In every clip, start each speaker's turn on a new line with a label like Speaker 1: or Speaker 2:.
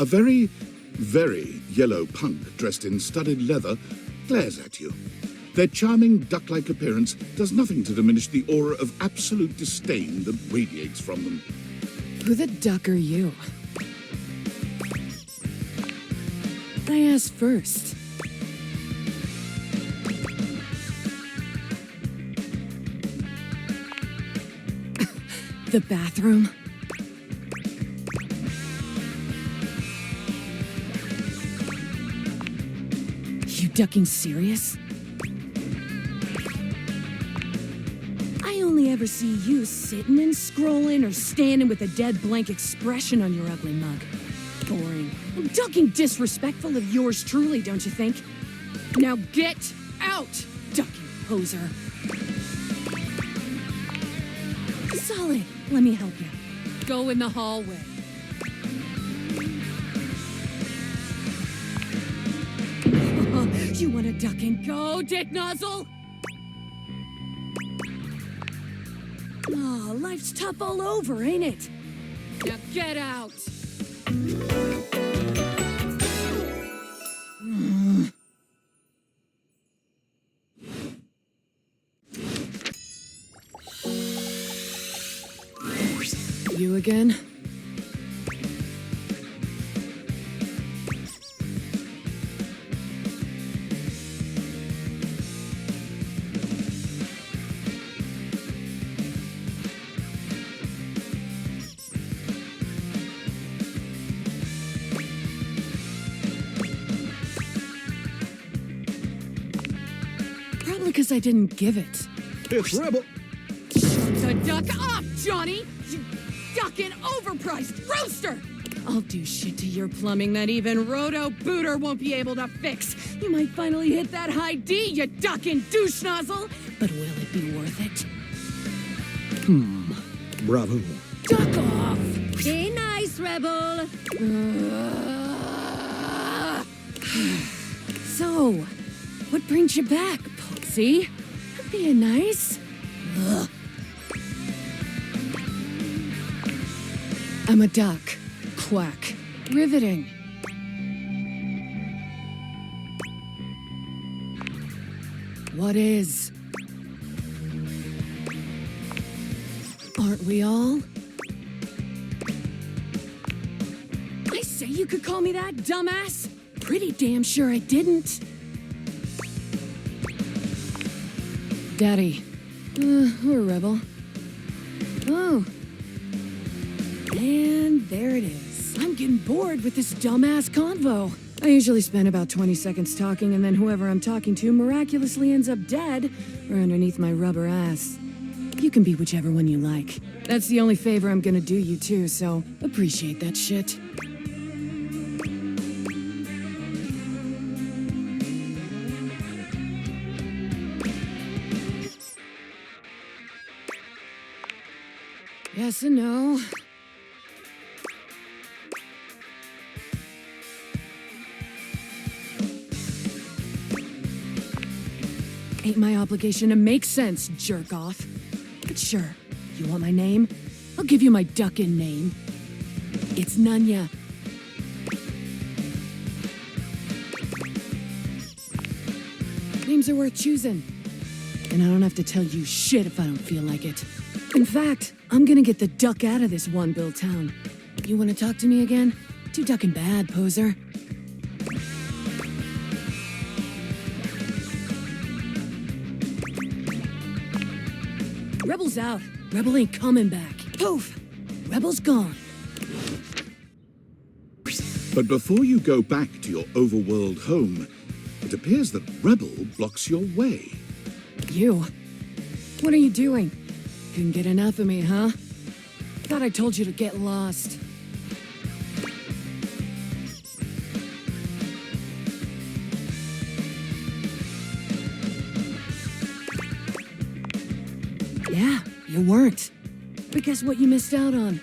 Speaker 1: A very, very yellow punk dressed in studded leather glares at you. Their charming duck-like appearance does nothing to diminish the aura of absolute disdain that radiates from them.
Speaker 2: Who the duck are you? I asked first. The bathroom? You ducking serious? I only ever see you sitting and scrolling or standing with a dead blank expression on your ugly mug. Boring. And ducking disrespectful of yours truly, don't you think? Now get out, ducking poser. Solid. Let me help you. Go in the hallway. You want to duck and go, dick nozzle? Oh, life's tough all over, ain't it? Now get out. You again? Probably because I didn't give it.
Speaker 1: It's Rebel.
Speaker 2: The duck off, Johnny! You ducking overpriced rooster! I'll do shit to your plumbing that even Roto-Booter won't be able to fix. You might finally hit that high D, you ducking douche nozzle! But will it be worth it?
Speaker 1: Bravo.
Speaker 2: Duck off!
Speaker 3: Be nice, Rebel.
Speaker 2: So, what brings you back, Pussy? Being nice? Ugh. I'm a duck. Quack. Riveting. What is? Aren't we all? I say you could call me that, dumbass. Pretty damn sure I didn't. Daddy. Or Rebel. Oh. And there it is. I'm getting bored with this dumbass convo. I usually spend about 20 seconds talking, and then whoever I'm talking to miraculously ends up dead or underneath my rubber ass. You can be whichever one you like. That's the only favor I'm gonna do you too, so appreciate that shit. Yes and no. Ain't my obligation to make sense, jerk off. But sure, you want my name? I'll give you my duckin' name. It's Nunya. Names are worth choosing. And I don't have to tell you shit if I don't feel like it. In fact, I'm gonna get the duck out of this one-bill town. You wanna talk to me again? Too duckin' bad, poser. Rebel's out. Rebel ain't coming back. Poof! Rebel's gone.
Speaker 1: But before you go back to your overworld home, it appears that Rebel blocks your way.
Speaker 2: You? What are you doing? Couldn't get enough of me, huh? Thought I told you to get lost. Yeah, you weren't. But guess what you missed out on?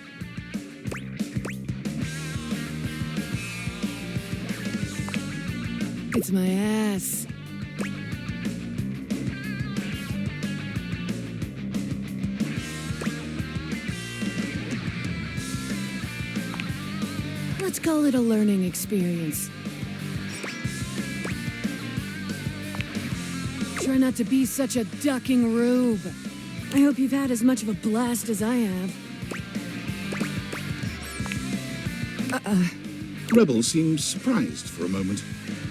Speaker 2: It's my ass. Let's call it a learning experience. Try not to be such a ducking rube. I hope you've had as much of a blast as I have.
Speaker 1: Rebel seems surprised for a moment.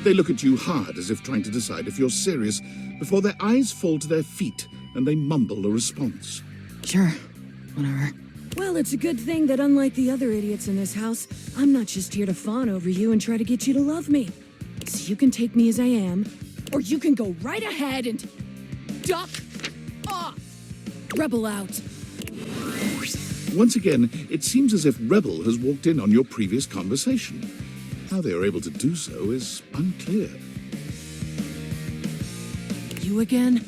Speaker 1: They look at you hard as if trying to decide if you're serious before their eyes fall to their feet and they mumble a response.
Speaker 2: Sure, whatever. Well, it's a good thing that unlike the other idiots in this house, I'm not just here to fawn over you and try to get you to love me. So you can take me as I am, or you can go right ahead and duck off. Rebel out.
Speaker 1: Once again, it seems as if Rebel has walked in on your previous conversation. How they are able to do so is unclear.
Speaker 2: You again?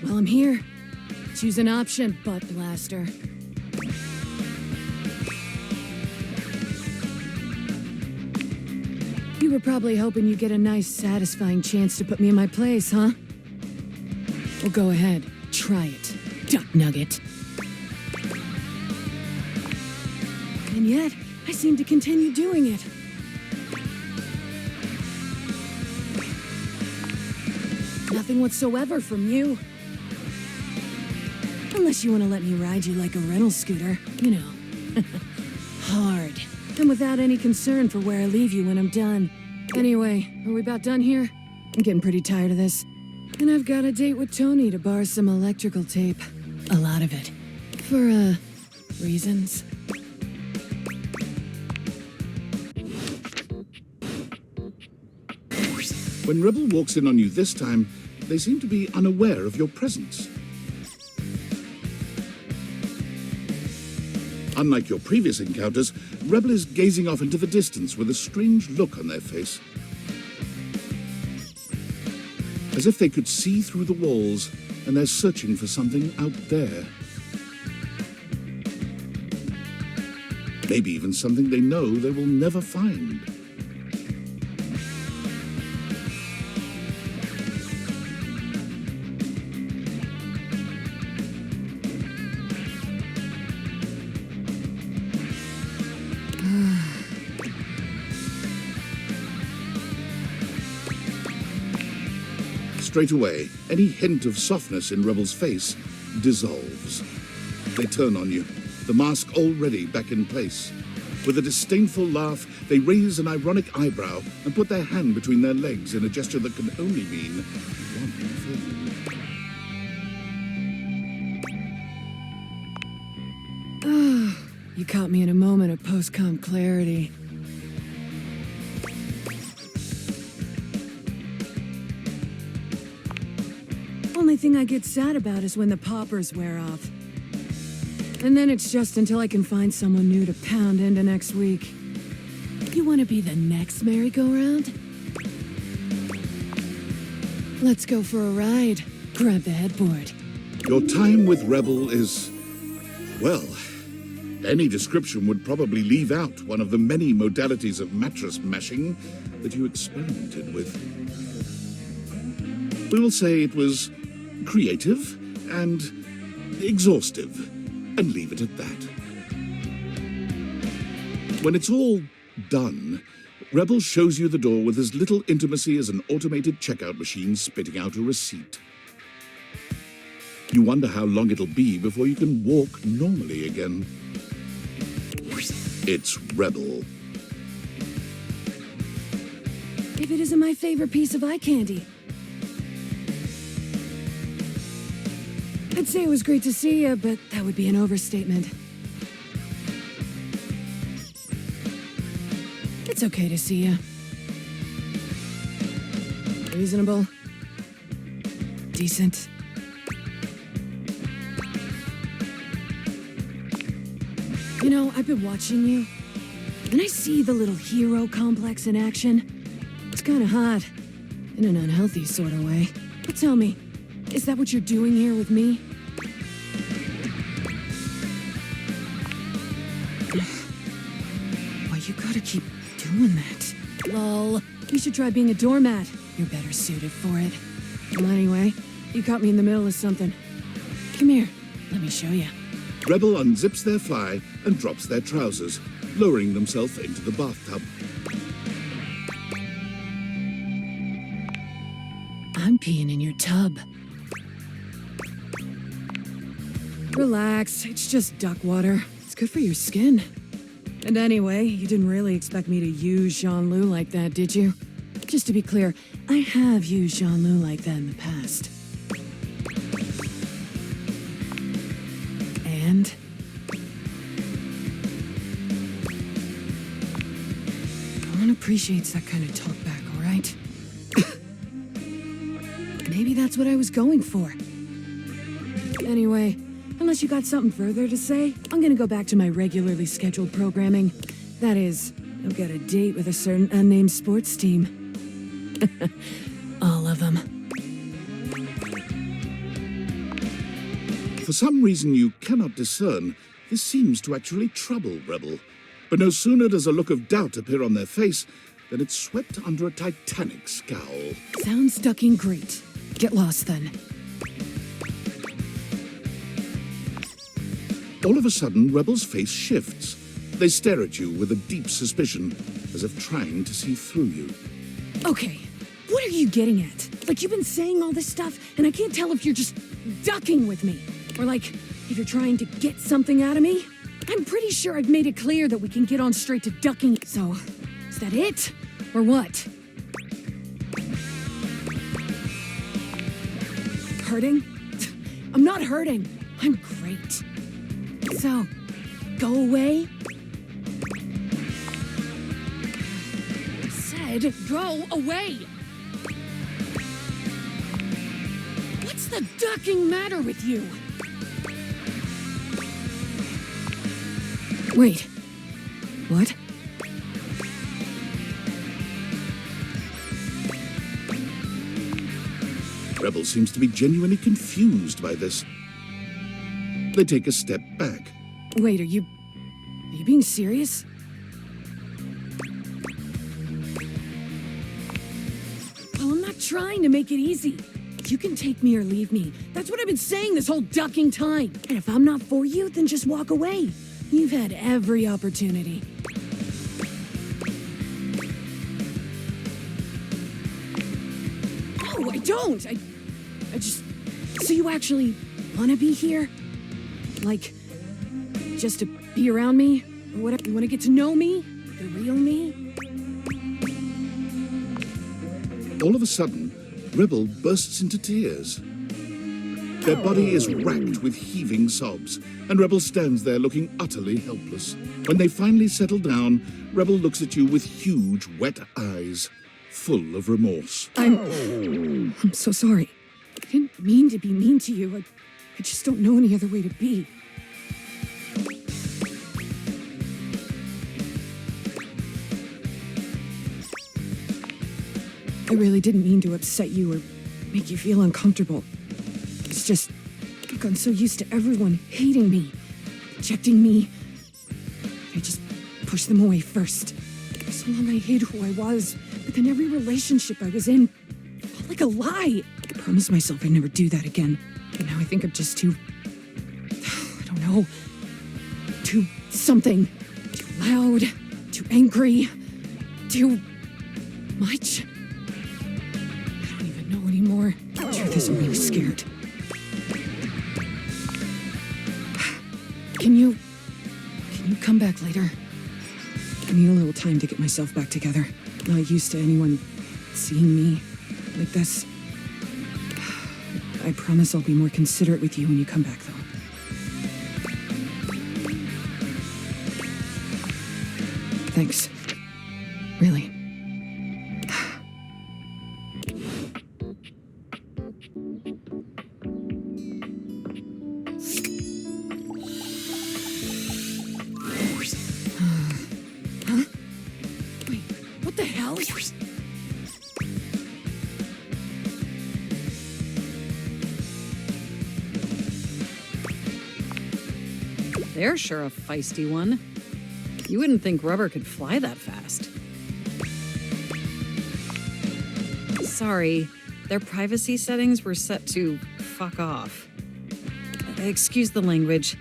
Speaker 2: Well, I'm here. Choose an option, butt blaster. You were probably hoping you'd get a nice, satisfying chance to put me in my place, huh? Well, go ahead. Try it, duck nugget. And yet, I seem to continue doing it. Nothing whatsoever from you. Unless you want to let me ride you like a rental scooter, you know. Hard. And without any concern for where I leave you when I'm done. Anyway, are we about done here? I'm getting pretty tired of this. And I've got a date with Tony to borrow some electrical tape. A lot of it. For, reasons.
Speaker 1: When Rebel walks in on you this time, they seem to be unaware of your presence. Unlike your previous encounters, Rebel is gazing off into the distance with a strange look on their face. As if they could see through the walls, and they're searching for something out there. Maybe even something they know they will never find. Straight away, any hint of softness in Rebel's face dissolves. They turn on you, the mask already back in place. With a disdainful laugh, they raise an ironic eyebrow and put their hand between their legs in a gesture that can only mean one thing.
Speaker 2: You caught me in a moment of post-com clarity. Only thing I get sad about is when the poppers wear off. And then it's just until I can find someone new to pound into next week. You want to be the next merry-go-round? Let's go for a ride. Grab the headboard.
Speaker 1: Your time with Rebel is, well, any description would probably leave out one of the many modalities of mattress mashing that you experimented with. We will say it was creative and exhaustive, and leave it at that. When it's all done, Rebel shows you the door with as little intimacy as an automated checkout machine spitting out a receipt. You wonder how long it'll be before you can walk normally again. It's Rebel.
Speaker 2: If it isn't my favorite piece of eye candy. I'd say it was great to see you, but that would be an overstatement. It's okay to see you. Reasonable. Decent. You know, I've been watching you, and I see the little hero complex in action. It's kind of hot, in an unhealthy sort of way. But tell me, is that what you're doing here with me? Why you gotta keep doing that? Lol. You should try being a doormat. You're better suited for it. Well, anyway, you caught me in the middle of something. Come here. Let me show you.
Speaker 1: Rebel unzips their fly and drops their trousers, lowering themselves into the bathtub.
Speaker 2: I'm peeing in your tub. Relax, it's just duck water. It's good for your skin. And anyway, you didn't really expect me to use Jean-Loup like that, did you? Just to be clear, I have used Jean-Loup like that in the past. And? No one appreciates that kind of talk back, all right? Maybe that's what I was going for. Anyway, unless you got something further to say, I'm gonna go back to my regularly scheduled programming. That is, I've got a date with a certain unnamed sports team. All of them.
Speaker 1: For some reason you cannot discern, this seems to actually trouble Rebel. But no sooner does a look of doubt appear on their face than it's swept under a titanic scowl.
Speaker 2: Sounds ducking great. Get lost then.
Speaker 1: All of a sudden, Rebel's face shifts. They stare at you with a deep suspicion, as if trying to see through you.
Speaker 2: Okay, what are you getting at? Like, you've been saying all this stuff, and I can't tell if you're just ducking with me. Or like, if you're trying to get something out of me. I'm pretty sure I've made it clear that we can get on straight to ducking. So, is that it? Or what? Hurting? I'm not hurting. I'm great. So, go away? I said, go away! What's the ducking matter with you? Wait. What?
Speaker 1: Rebel seems to be genuinely confused by this. They take a step back.
Speaker 2: Wait, are you being serious? Well, I'm not trying to make it easy. You can take me or leave me. That's what I've been saying this whole ducking time. And if I'm not for you, then just walk away. You've had every opportunity. No, I don't. I just... So you actually want to be here? Like, just to be around me? Or whatever? You want to get to know me? The real me?
Speaker 1: All of a sudden, Rebel bursts into tears. Their body is racked with heaving sobs, and Rebel stands there looking utterly helpless. When they finally settle down, Rebel looks at you with huge, wet eyes, full of remorse.
Speaker 2: I'm so sorry. I didn't mean to be mean to you. I just don't know any other way to be. I really didn't mean to upset you or make you feel uncomfortable. It's just, I've gotten so used to everyone hating me, rejecting me. I just pushed them away first. For so long I hid who I was, but then every relationship I was in felt like a lie. I promised myself I'd never do that again. But now I think I'm just too... I don't know. Too something. Too loud. Too angry. Too much. I don't even know anymore. The truth is, I'm really scared. Can you come back later? I need a little time to get myself back together. Not used to anyone seeing me like this. I promise I'll be more considerate with you when you come back, though. Thanks. Really. Huh? Wait, what the hell?
Speaker 4: They're sure a feisty one. You wouldn't think rubber could fly that fast. Sorry, their privacy settings were set to fuck off. Excuse the language,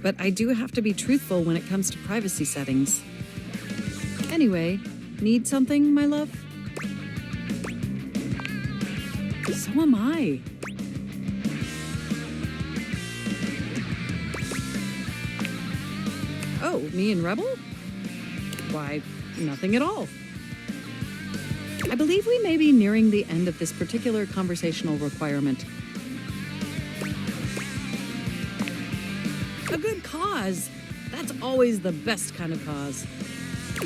Speaker 4: but I do have to be truthful when it comes to privacy settings. Anyway, need something, my love? So am I. Oh, me and Rebel? Why, nothing at all. I believe we may be nearing the end of this particular conversational requirement. A good cause. That's always the best kind of cause.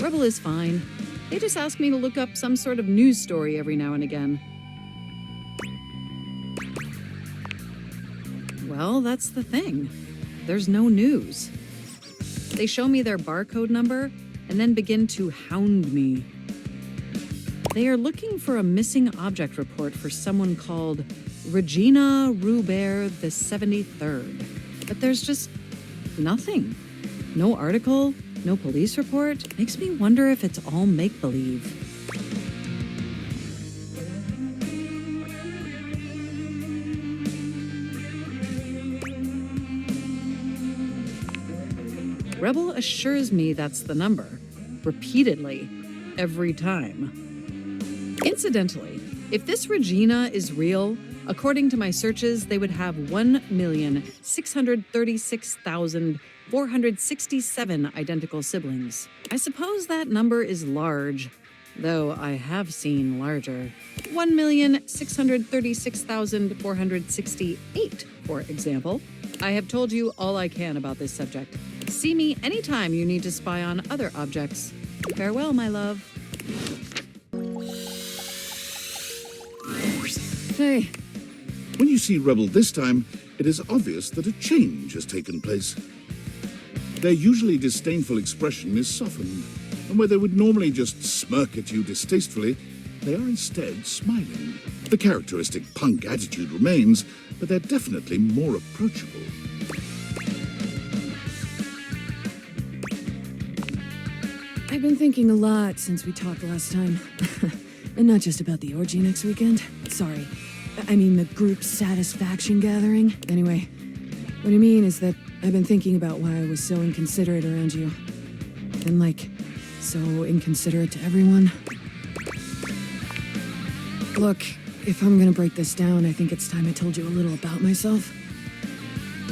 Speaker 4: Rebel is fine. They just ask me to look up some sort of news story every now and again. Well, that's the thing. There's no news. They show me their barcode number and then begin to hound me. They are looking for a missing object report for someone called Regina Rubert the 73rd. But there's just nothing. No article, no police report. Makes me wonder if it's all make-believe. Rebel assures me that's the number, repeatedly, every time. Incidentally, if this Regina is real, according to my searches, they would have 1,636,467 identical siblings. I suppose that number is large, though I have seen larger. 1,636,468, for example. I have told you all I can about this subject. See me anytime you need to spy on other objects. Farewell, my love.
Speaker 2: Hey.
Speaker 1: When you see Rebel this time, it is obvious that a change has taken place. Their usually disdainful expression is softened, and where they would normally just smirk at you distastefully, they are instead smiling. The characteristic punk attitude remains, but they're definitely more approachable.
Speaker 2: I've been thinking a lot since we talked last time. And not just about the orgy next weekend. Sorry. I mean the group satisfaction gathering. Anyway, what I mean is that I've been thinking about why I was so inconsiderate around you. And so inconsiderate to everyone. Look, if I'm gonna break this down, I think it's time I told you a little about myself.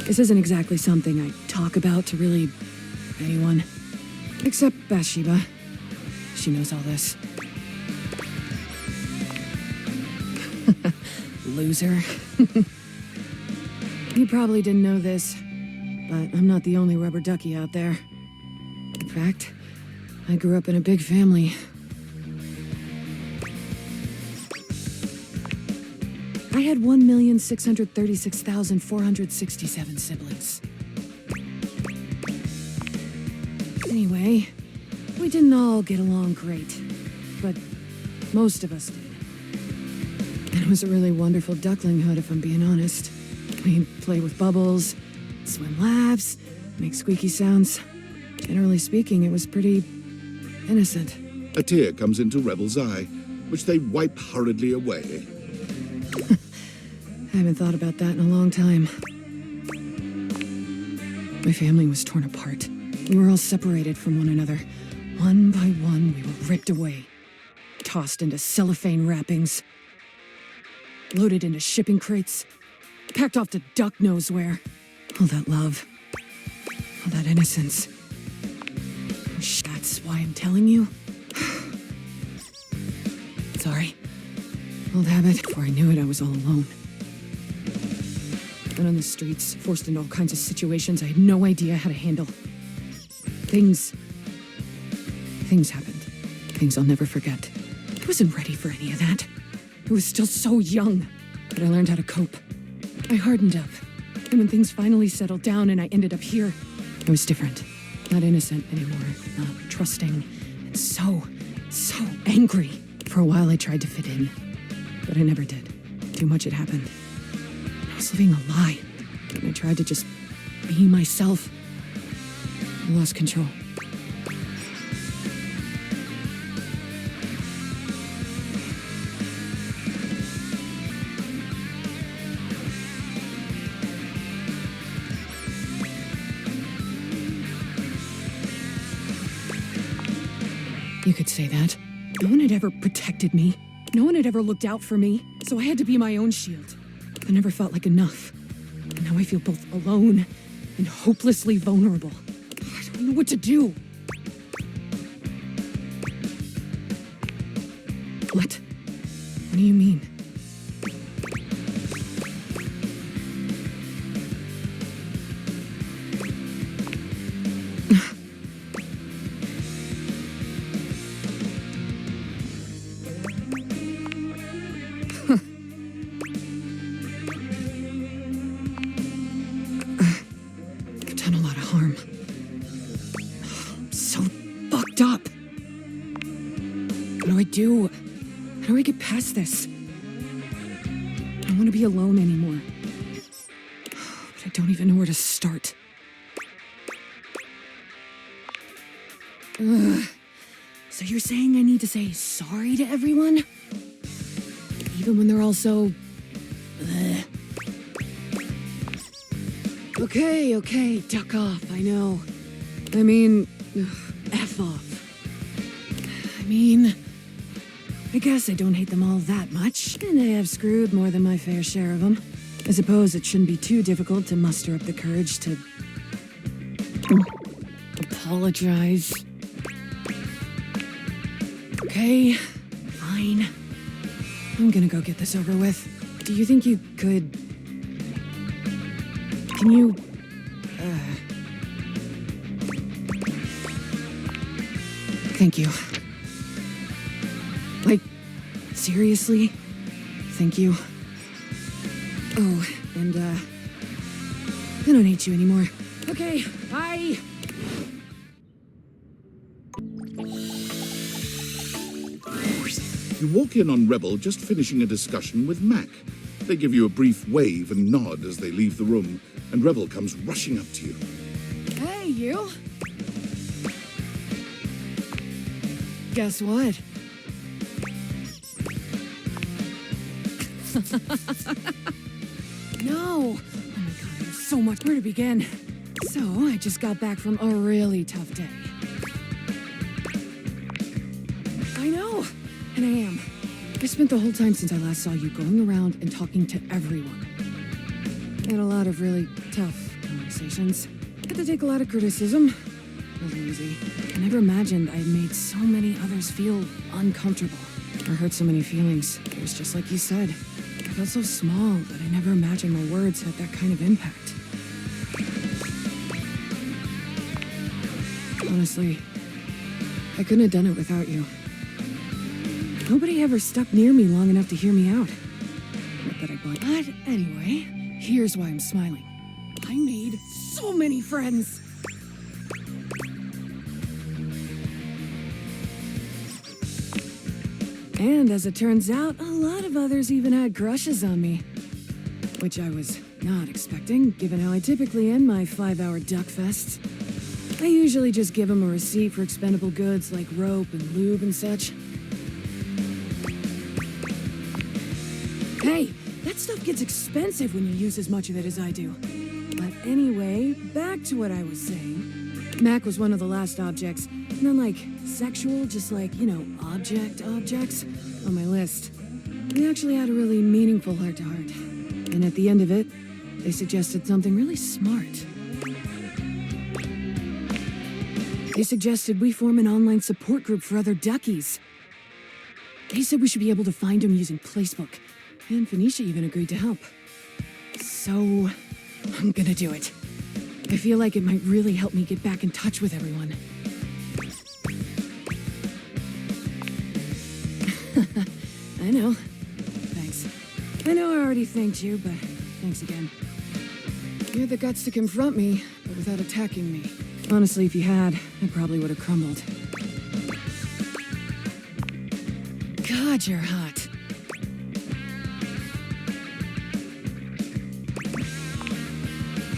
Speaker 2: This isn't exactly something I talk about to really anyone. Except Bathsheba. She knows all this. Loser. You probably didn't know this, but I'm not the only rubber ducky out there. In fact, I grew up in a big family. I had 1,636,467 siblings. Anyway, we didn't all get along great, but most of us did. And it was a really wonderful ducklinghood, if I'm being honest. We'd play with bubbles, swim laps, make squeaky sounds. Generally speaking, it was pretty innocent.
Speaker 1: A tear comes into Rebel's eye, which they wipe hurriedly away.
Speaker 2: I haven't thought about that in a long time. My family was torn apart. We were all separated from one another. One by one, we were ripped away. Tossed into cellophane wrappings. Loaded into shipping crates. Packed off to duck knows where. All that love. All that innocence. That's why I'm telling you. Sorry. Old habit. Before I knew it, I was all alone. Out on the streets, forced into all kinds of situations I had no idea how to handle. Things happened. Things I'll never forget. I wasn't ready for any of that. I was still so young. But I learned how to cope. I hardened up. And when things finally settled down and I ended up here, I was different. Not innocent anymore. Not trusting. And so angry. For a while I tried to fit in. But I never did. Too much had happened. I was living a lie. And I tried to just be myself. I lost control. You could say that. No one had ever protected me. No one had ever looked out for me, so I had to be my own shield. I never felt like enough. And now I feel both alone and hopelessly vulnerable. I don't know what to do. What? What do you mean? I've done a lot of harm. I'm so fucked up. What do I do? How do I get past this? I don't want to be alone anymore. But I don't even know where to start. Ugh. So you're saying I need to say sorry to everyone? Even when they're all so... Ugh. Okay, duck off, I know. I mean, F off. I mean, I guess I don't hate them all that much, and I have screwed more than my fair share of them. I suppose it shouldn't be too difficult to muster up the courage to... apologize. Okay, fine. I'm gonna go get this over with. Do you think you could... Can you... Thank you. Like, seriously? Thank you. Oh, and, I don't hate you anymore. Okay, bye!
Speaker 1: You walk in on Rebel just finishing a discussion with Mac. They give you a brief wave and nod as they leave the room, and Rebel comes rushing up to you.
Speaker 2: Hey, you! Guess what? No! Oh my god, there's so much where to begin. So, I just got back from a really tough day. I know! And I am. I spent the whole time since I last saw you going around and talking to everyone. I had a lot of really tough conversations. Had to take a lot of criticism. Wasn't easy. I never imagined I'd made so many others feel uncomfortable or hurt so many feelings. It was just like you said. I felt so small that I never imagined my words had that kind of impact. Honestly, I couldn't have done it without you. Nobody ever stuck near me long enough to hear me out. Not that I'd want. But anyway, here's why I'm smiling. I made so many friends. And as it turns out, a lot of others even had crushes on me. Which I was not expecting, given how I typically end my 5-hour duck fests. I usually just give them a receipt for expendable goods like rope and lube and such. Hey, that stuff gets expensive when you use as much of it as I do. But anyway, back to what I was saying. Mac was one of the last objects. Not like sexual, just like, you know, objects on my list. We actually had a really meaningful heart-to-heart. And at the end of it, they suggested something really smart. They suggested we form an online support group for other duckies. They said we should be able to find them using Placebook. And Phoenicia even agreed to help. So, I'm gonna do it. I feel like it might really help me get back in touch with everyone. I know. Thanks. I know I already thanked you, but thanks again. You had the guts to confront me, but without attacking me. Honestly, if you had, I probably would have crumbled. God, you're hot.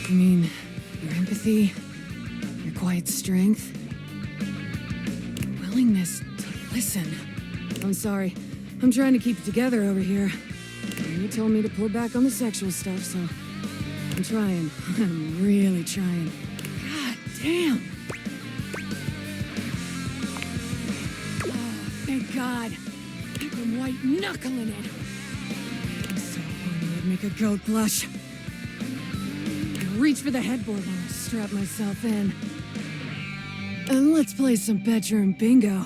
Speaker 2: I mean, your empathy, your quiet strength, willingness to listen. I'm sorry. I'm trying to keep it together over here. You told me to pull back on the sexual stuff, so I'm trying. I'm really trying. God damn. God. Keep him white knuckling it. I'm so horny it'd make a goat blush. I reach for the headboard while I strap myself in. And let's play some bedroom bingo.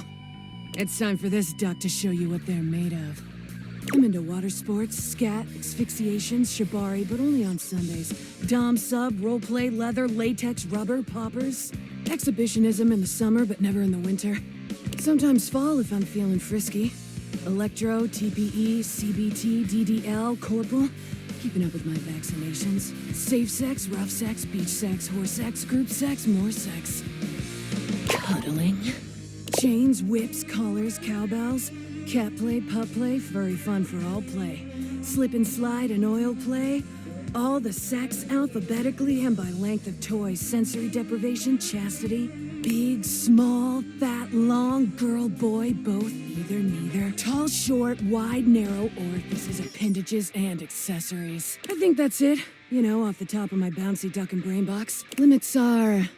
Speaker 2: It's time for this duck to show you what they're made of. I'm into water sports, scat, asphyxiations, shibari, but only on Sundays. Dom, sub, roleplay, leather, latex, rubber, poppers. Exhibitionism in the summer, but never in the winter. Sometimes fall if I'm feeling frisky. Electro, TPE, CBT, DDL, corporal. Keeping up with my vaccinations. Safe sex, rough sex, beach sex, horse sex, group sex, more sex. Cuddling. Chains, whips, collars, cowbells. Cat play, pup play, furry fun for all play. Slip and slide and oil play. All the sex alphabetically and by length of toys. Sensory deprivation, chastity. Big, small, fat, long, girl, boy, both, either, neither. Tall, short, wide, narrow, orifices, appendages, and accessories. I think that's it. You know, off the top of my bouncy duck and brain box. Limits are...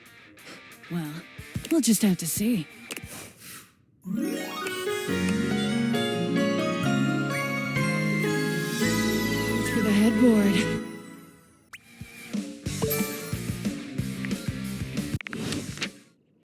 Speaker 2: well, we'll just have to see. For the headboard.